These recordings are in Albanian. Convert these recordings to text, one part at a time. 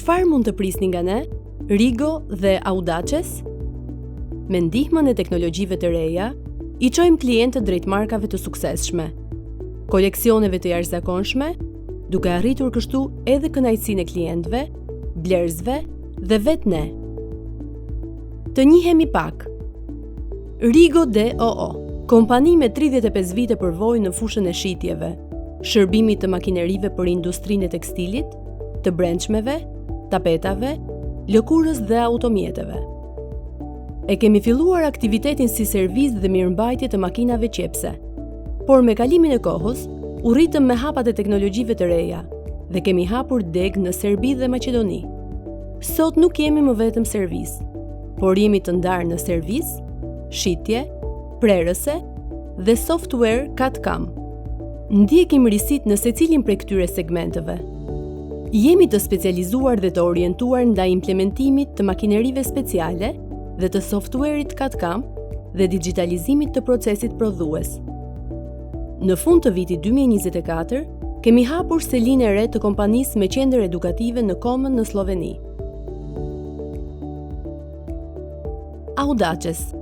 Çfarë mund të prisni nga ne, Rigo dhe Audaces? Me ndihmën e teknologjive të reja, I çojmë klientët drejt markave të suksesshme, koleksioneve të jashtëzakonshme, duke arritur kështu edhe kënaqësinë e klientëve, blerësve dhe vetë ne. Të njihemi pak. Rigo DOO, kompani me 35 vite përvojë në fushën e shitjeve, shërbimit të makinerive për industrinë e tekstilit, të brendshmeve, tapetave, lëkurës dhe automjeteve. E kemi filluar aktivitetin si servis dhe mirëmbajtje të makinave qepse, por me kalimin e kohës, u rritëm me hapat e teknologjive të reja dhe kemi hapur deg në Serbi dhe Maqedoni. Sot nuk jemi më vetëm servis, por jemi të ndarë në servis, shitje, prerëse dhe software CAD/CAM. Ndjekim risit në secilin prej këtyre segmenteve. Jemi të specializuar dhe të orientuar ndaj implementimit të makinerive speciale dhe të softwareit CAD/CAM dhe digitalizimit të procesit prodhues. Në fund të vitit 2024, kemi hapur selinë e re të kompanisë me qendër edukative në Komën në Sloveni. Audaces,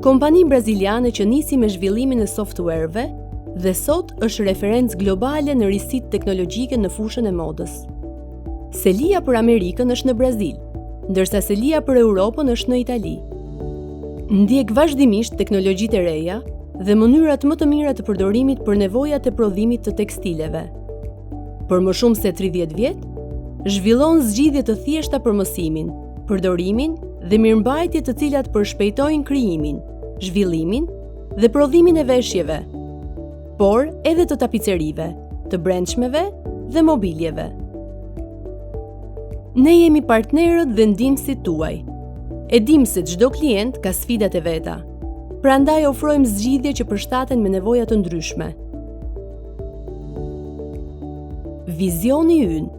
kompani braziliane që nisi me zhvillimin e softwareve dhe sot është referencë globale në risit teknologjike në fushën e modës. Selia për Amerikën është në Brazil, ndërsa selia për Europën është në Itali. Ndjek vazhdimisht teknologjitë e reja dhe mënyrat më të mira të përdorimit për nevojat e prodhimit të tekstileve. Për më shumë se 30 vjet, zhvillon zgjidhje të thjeshta për mësimin, përdorimin dhe mirëmbajtje të cilat përshpejtojnë krijimin, zhvillimin dhe prodhimin e veshjeve, por edhe të tapicerive, të brendshmeve dhe mobiljeve. Ne jemi partnerët dhe ndihmësit tuaj. E dim se çdo klient ka sfidat e veta. Prandaj ofrojmë zgjidhje që përshtaten me nevoja të ndryshme. Vizioni ynë.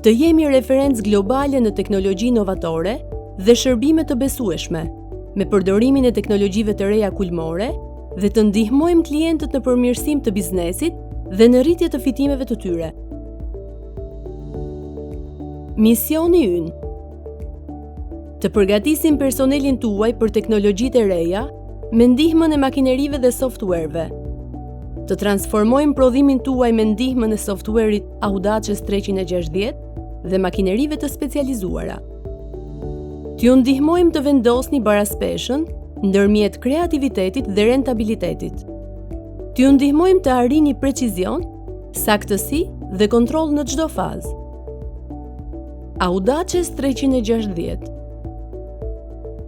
Të jemi referencë globale në teknologji inovatore dhe shërbime të besueshme, me përdorimin e teknologjive të reja kulmore dhe të ndihmojmë klientët në përmirësim të biznesit dhe në rritje të fitimeve të tyre. Misioni ynë. Të përgatisim personelin tuaj për teknologjitë e reja me ndihmën e makinerive dhe softwareve. Të transformojmë prodhimin tuaj me ndihmën e softwarit Audaces 360 dhe makinerive të specializuara. T'ju ndihmojmë të vendosni baraspeshën ndërmjet kreativitetit dhe rentabilitetit. T'ju ndihmojmë të arrini precizion, saktësi dhe kontroll në çdo fazë. Audaces 360.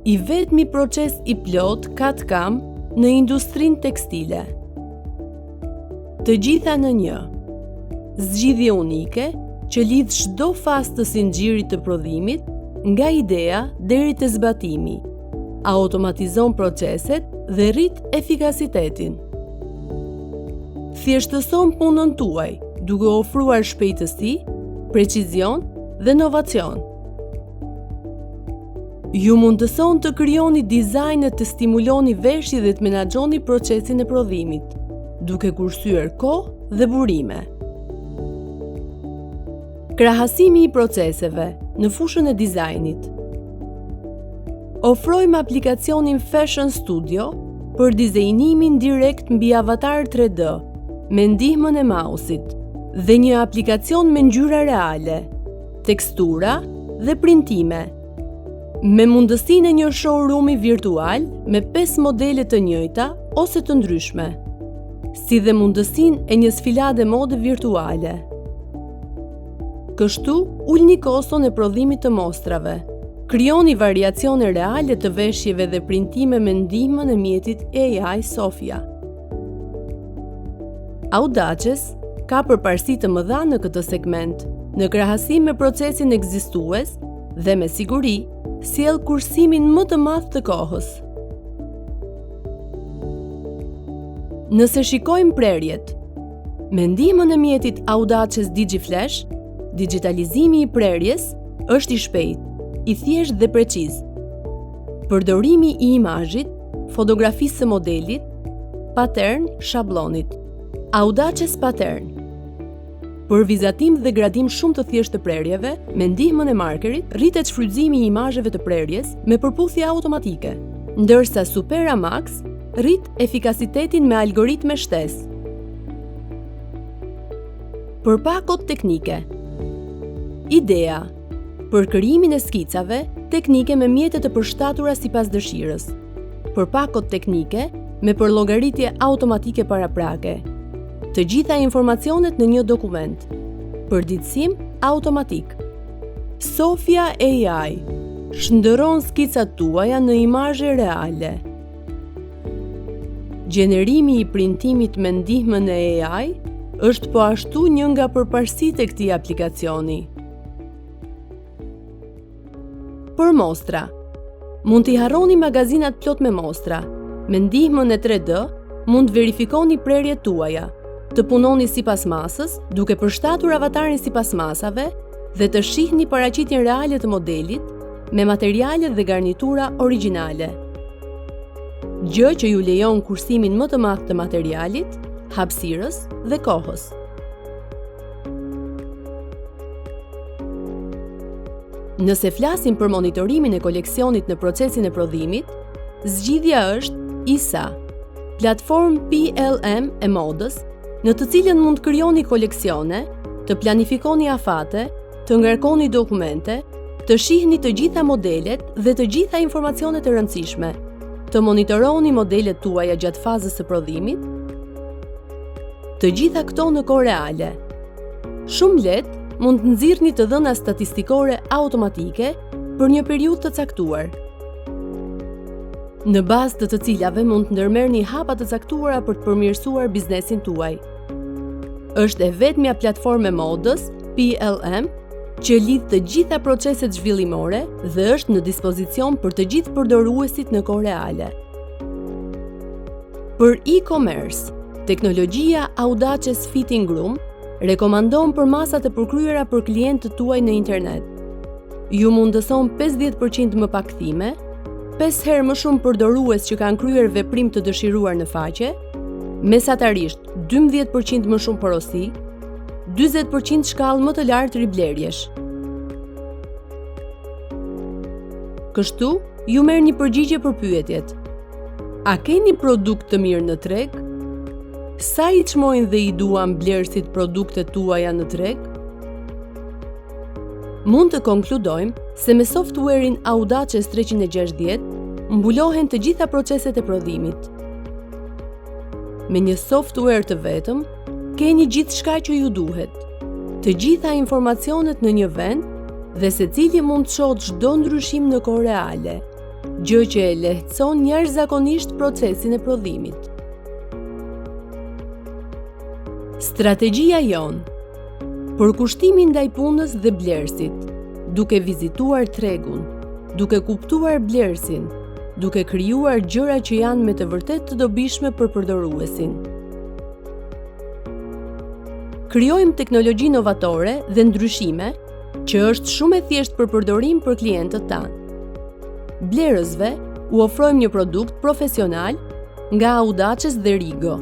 I vetmi proces I plot CAD/CAM në industrinë tekstile. Të gjitha në një. Zgjidhje unike që lidh çdo fazë të sinxhirit të prodhimit, nga idea deri te zbatimi. Automatizon proceset dhe rrit efikasitetin. Thjeshtëson punën tuaj duke ofruar shpejtësi, precizion dhe inovacion. Ju mundëson të krijoni dizajne të stimuloni veshje dhe të menaxhoni procesin e prodhimit, duke kursyer kohë dhe burime. Krahasimi I proceseve në fushën e dizajnit. Ofrojmë aplikacionin Fashion Studio për dizajnimin direkt mbi avatar 3D, me ndihmën e mausit, dhe një aplikacion me ngjyra reale, tekstura dhe printime, me mundësinë e një showroom-i virtual me 5 modele të njëjta ose të ndryshme, si dhe mundësinë e një sfilade mode virtuale. Kështu, ulni koston e prodhimit të mostrave, krijoni variacione reale të veshjeve dhe printime me ndihmën e mjetit AI Sofia. Audaces ka përparësi të mëdha në këtë segment, në krahasim me procesin ekzistues dhe me siguri sjell kursimin më të madh të kohës. Nëse shikojmë prerjet, me ndihmën e mjetit Audaces DigiFlash, digitalizimi I prerjes është I shpejt, I thjesht dhe preciz. Përdorimi I imazhit, fotografisë së modelit, pattern shablonit. Audaces Pattern. Për vizatim dhe gradim shumë të thjeshtë të prerjeve, me ndihmën e markerit, rritet shfrytëzimi i imazheve të prerjes me përputhje automatike, ndërsa Supera Max rrit efikasitetin me algoritme shtesë. Përpakot teknike. Idea: për krijimin e skicave, teknike me mjete të përshtatura sipas dëshirës. Përpakot teknike me përllogaritje automatike paraprake. Të gjitha informacionet në një dokument. Përditësim automatik. Sofia AI shndërron skicat tuaja në imazhe reale. Gjenerimi i printimit me ndihmën e AI është po ashtu një nga përparësitë e këtij aplikacioni. Për mostra. Mund t'i harroni magazinat plot me mostra. Me ndihmën e 3D, mund të verifikoni prerjet tuaja, të punoni sipas masës, duke përshtatur avatarin sipas masave dhe të shihni paraqitjen reale të modelit me materiale dhe garnitura origjinale. Gjë që ju lejon kursimin më të madh të materialit, hapësirës dhe kohës. Nëse flasim për monitorimin e koleksionit në procesin e prodhimit, zgjidhja është ISA, platformë PLM e modës, në të cilën mund të krijoni koleksione, të planifikoni afate, të ngarkoni dokumente, të shihni të gjitha modelet dhe të gjitha informacionet e rëndësishme, të monitoroni modelet tuaja gjatë fazës së prodhimit, të gjitha këto në kohë reale. Shumë lehtë mund të nxirrni të dhëna statistikore automatike për një periudhë të caktuar, në bazë të cilave mund të ndërmerrni hapa të caktuara për të përmirësuar biznesin tuaj. Është e vetmja platformë e modës, PLM, që lidh të gjitha proceset zhvillimore dhe është në dispozicion për të gjithë përdoruesit në kohë reale. Për e-commerce, teknologjia Audaces Fitting Room rekomandon për masat e përkryera për klientët tuaj në internet. Ju mundëson 50% më pak kthime, 5 herë më shumë përdorues që kanë kryer veprim të dëshiruar në faqe, mesatarisht 12% më shumë porosi, 40% shkallë më të lartë riblerjesh. Kështu, ju merrni përgjigje për pyetjet. A keni produkt të mirë në treg? Sa i çmojnë dhe i duan blerësit produktet tuaja në treg? Mund të konkludojmë se me softwarein Audaces 360 mbulohen të gjitha proceset e prodhimit. Me një software të vetëm, keni gjithçka që ju duhet, të gjitha informacionet në një vend dhe secili mund të shohë çdo ndryshim në kohë reale, gjë që e lehtëson jashtëzakonisht procesin e prodhimit. Strategjia jon. Përkushtimi ndaj punës dhe blerësit, duke vizituar tregun, duke kuptuar blerësin, duke krijuar gjëra që janë me të vërtetë të dobishme për përdoruesin. Krijojmë teknologji inovatore dhe ndryshime që është shumë e thjeshtë për përdorim për klientët tanë. Blerësve u ofrojmë një produkt profesional nga Audaces dhe Rigo,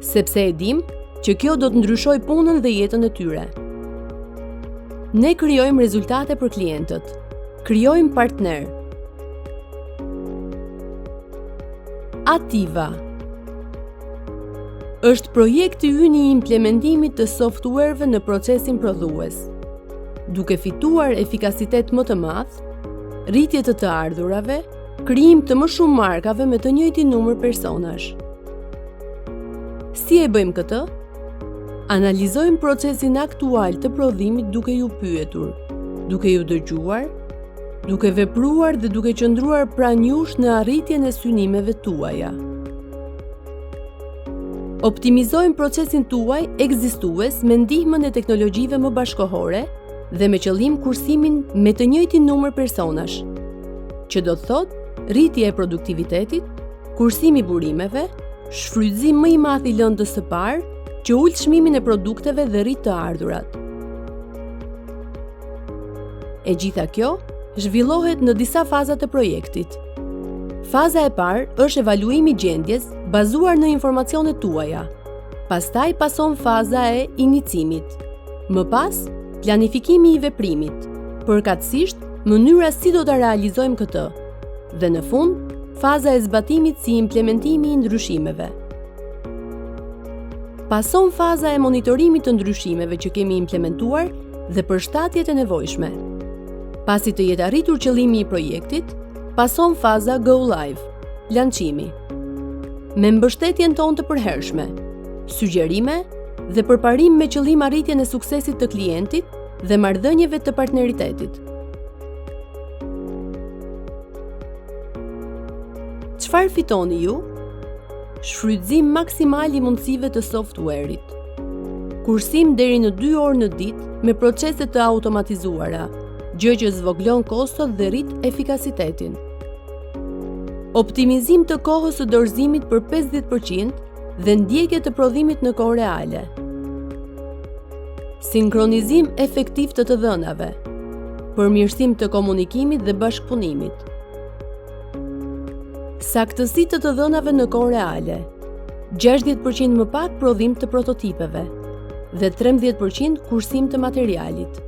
sepse e dim që kjo do të ndryshojë punën dhe jetën e tyre. Ne krijojmë rezultate për klientët. Krijojmë partner. Ativa është projekti ynë i implementimit të softwareve në procesin prodhues. Duke fituar efikasitet më të madh, rritje të ardhurave, krijim të më shumë markave me të njëjtin numër personash. Si e bëjmë këtë? Analizojmë procesin aktual të prodhimit duke ju pyetur, duke ju dëgjuar, duke vepruar dhe duke qëndruar pranë jush në arritjen e synimeve tuaja. Optimizojmë procesin tuaj ekzistues me ndihmën e teknologjive më bashkohore dhe me qëllim kursimin me të njëjtin numër personash, që do të thotë rritje e produktivitetit, kursimi burimeve, shfrytëzim më i madh i lëndës së parë, që ul çmimin e produkteve dhe rrit të ardhurat. E gjitha kjo zhvillohet në disa faza të projektit. Faza e parë është evaluimi i gjendjes bazuar në informacionet tuaja. Pastaj pason faza e inicimit. Më pas, planifikimi i veprimit, përkatësisht mënyra si do ta realizojmë këtë, dhe në fund, faza e zbatimit si implementimi i ndryshimeve. Pason faza e monitorimit të ndryshimeve që kemi implementuar dhe përshtatjet e nevojshme. Pasi të jetë arritur qëllimi i projektit, pason faza Go Live, lançimi. Me mbështetjen tonë të përhershme, sugjerime dhe përparim me qëllim arritjen e suksesit të klientit dhe marrëdhënieve të partneritetit. Çfarë fitoni ju? Shfrytëzim maksimal i mundësive të software-it. Kursim deri në 2 orë në ditë me procese të automatizuara, gjë që zvoglon kostot dhe rrit efikasitetin. Optimizim të kohës së dorëzimit për 50% dhe ndjekje të prodhimit në kohë reale. Sinkronizim efektiv të dhënave, përmirësim të komunikimit dhe bashkëpunimit. Saktësi të dhënave në kohë reale, 60% më pak prodhim të prototipeve dhe 13% kursim të materialit.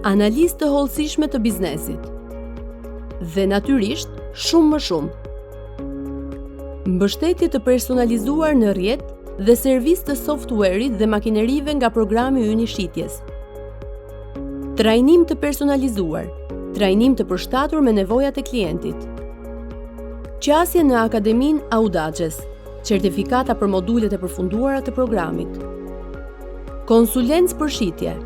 Analizë të hollësishme të biznesit dhe natyrisht shumë më shumë. Mbështetje të personalizuar në rrjet dhe servis të software-it dhe makinerive nga programi ynë i shitjes. Trajnim të personalizuar, trajnim të përshtatur me nevojat e klientit. Qasje në Akademinë Audaces, certifikata për modulet e përfunduara të programit. Konsulencë për shitje.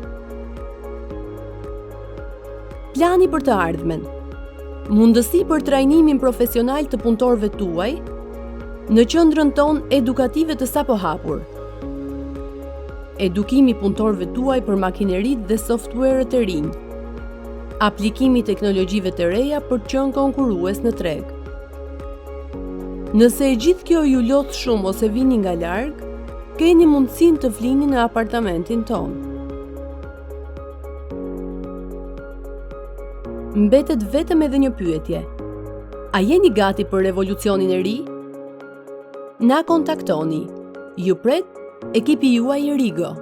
Plani për të ardhmen. Mundësi për trajnimin profesional të punëtorëve tuaj në qendrën tonë edukative të sapo hapur. Edukimi i punëtorëve tuaj për makineritë dhe software-ët e rinj. Aplikimi i teknologjive të reja për të qenë konkurrues në treg. Nëse e gjithë kjo ju lodh shumë ose vini nga larg, keni mundësinë të flini në apartamentin tonë. Mbetet vetëm edhe një pyetje. A jeni gati për revolucionin e ri? Na kontaktoni. Ju pret ekipi juaj i Rigo.